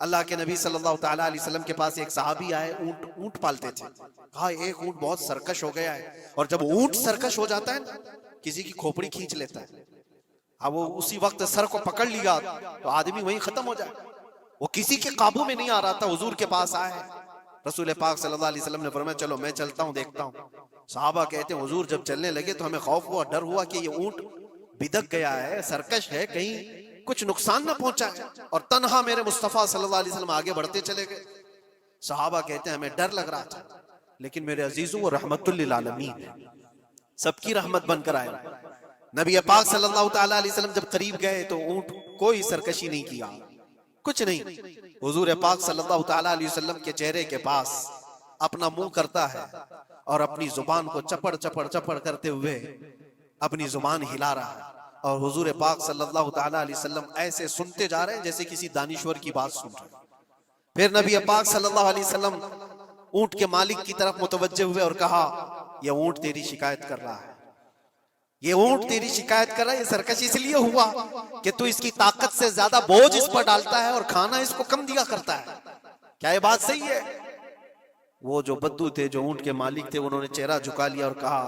अल्लाह के नबी सल्लल्लाहु ताला अलैहि वसल्लम के पास एक सहाबी आए, ऊंट पालते थे। कहा एक ऊंट बहुत सरकश हो गया है, और जब ऊंट सरकश हो जाता है ना, किसी की खोपड़ी खींच लेता है। अब वो उसी वक्त सर को पकड़ लिया तो आदमी वहीं खत्म हो जाए। वो किसी के काबू में नहीं आ रहा था, हुजूर के पास आए। रसूल पाक सल्लल्लाहु अलैहि वसल्लम ने फरमाया चलो मैं चलता हूँ, देखता हूँ। सहाबा कहते हैं हुजूर जब चलने लगे तो हमें खौफ हुआ, डर हुआ कि ये ऊंट बिदक गया है, सरकश है, कहीं कुछ नुकसान ना पहुंचाए। और तन्हा मेरे मुस्तफा सल्लल्लाहु अलैहि वसल्लम आगे बढ़ते चले गए। सहाबा कहते हैं हमें डर लग रहा था, लेकिन मेरे अजीजों वो रहमतुल लिल आलमीन है, सबकी रहमत बनकर आए। नबी पाक सल्लल्लाहु ताला अलैहि वसल्लम जब करीब गए तो ऊंट कोई सरकशी नहीं किया, कुछ नहीं। हुजूर पाक सल्लल्लाहु ताला अलैहि वसल्लम के चेहरे के पास अपना मुंह करता है और अपनी जुबान को चपड़ चपड़ चपड़ करते हुए अपनी जुबान हिला रहा है। और हुजूर पाक सल्लल्लाहु ताला अलैहि वसल्लम ऐसे सुनते जा रहे हैं जैसे किसी दानिश्वर की बात सुन रहे हैं। फिर नबी पाक सल्लल्लाहु अलैहि वसल्लम ऊंट के मालिक की तरफ मुतवज्जे हुए और कहा यह ऊंट तेरी शिकायत कर रहा है, ये ऊंट तेरी शिकायत कर रहा है। ये सरकश इसलिए हुआ कि तू इसकी ताकत से ज्यादा बोझ इस पर डालता है और खाना इसको कम दिया करता है। क्या ये बात सही है? वो जो बद्दू थे, जो ऊंट के मालिक थे, उन्होंने चेहरा झुका लिया और कहा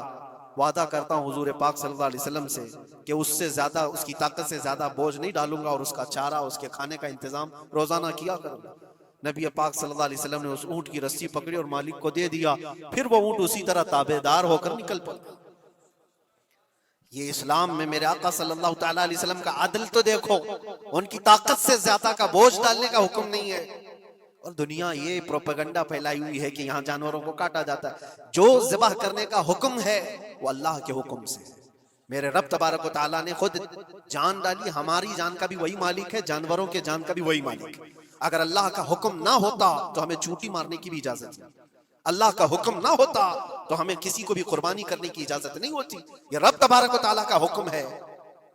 वादा करता हूं हुजूर पाक सल्लल्लाहु अलैहि वसल्लम से कि उससे ज्यादा, उसकी ताकत से ज्यादा बोझ नहीं डालूंगा और उसका चारा, उसके खाने का इंतजाम रोजाना किया करूंगा। नबी पाक सल्लल्लाहु अलैहि वसल्लम ने उस ऊंट की रस्सी पकड़ी और मालिक को दे दिया। फिर वो ऊंट उसी तरह ताबेदार होकर निकल पड़ा। ये इस्लाम में मेरे आका सल्लल्लाहु ताला अलैहि वसल्लम का अदल तो देखो, उनकी ताकत से ज्यादा का बोझ डालने का हुक्म नहीं है। और दुनिया ये प्रोपेगेंडा फैलाई हुई है कि यहाँ जानवरों को काटा जाता है। जो ज़िबाह करने का हुक्म है वो अल्लाह के हुक्म से। मेरे रब तबारक व तआला ने खुद जान डाली, हमारी जान का भी वही मालिक है, जानवरों के जान का भी वही मालिक है। अगर अल्लाह का हुक्म ना होता तो हमें चूंटी मारने की भी इजाजत नहीं, अल्लाह का हुक्म ना होता तो हमें किसी को भी कुर्बानी करने की इजाजत नहीं होती। ये रब तबारक व तआला का हुक्म है,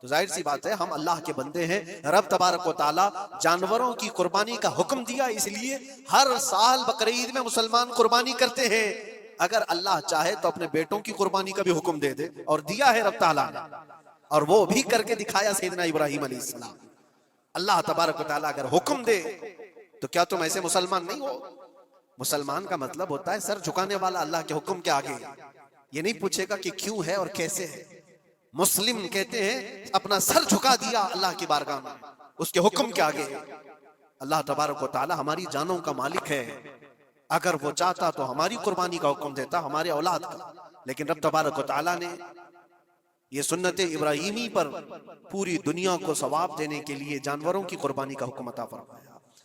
तो जाहिर सी बात है हम अल्लाह के बंदे हैं। रब तबारक व तआला जानवरों की कुर्बानी का हुक्म दिया, इसलिए हर साल बकरीद में मुसलमान कुर्बानी करते हैं। अगर अल्लाह चाहे तो अपने बेटों की कुर्बानी का भी हुक्म दे दे, और दिया है रब तआला ने, और वो भी करके दिखाया सैयदना इब्राहिम अलैहिस्सलाम। अल्लाह तबारक व तआला अगर हुक्म दे तो क्या तुम ऐसे मुसलमान नहीं हो? मुसलमान का मतलब होता है सर झुकाने वाला अल्लाह के हुक्म के आगे। ये नहीं पूछेगा कि क्यों है और कैसे है। मुस्लिम कहते हैं अपना सर झुका दिया अल्लाह की बारगाह में, उसके हुक्म के आगे। अल्लाह तबारक व तआला हमारी जानों का मालिक है। अगर वो चाहता तो हमारी कुर्बानी का हुक्म देता, हमारे औलाद का। लेकिन रब तबारक व तआला ने ये सुन्नत इब्राहिमी पर पूरी दुनिया को सवाब देने के लिए जानवरों की कुर्बानी का हुक्म अता फरमाया।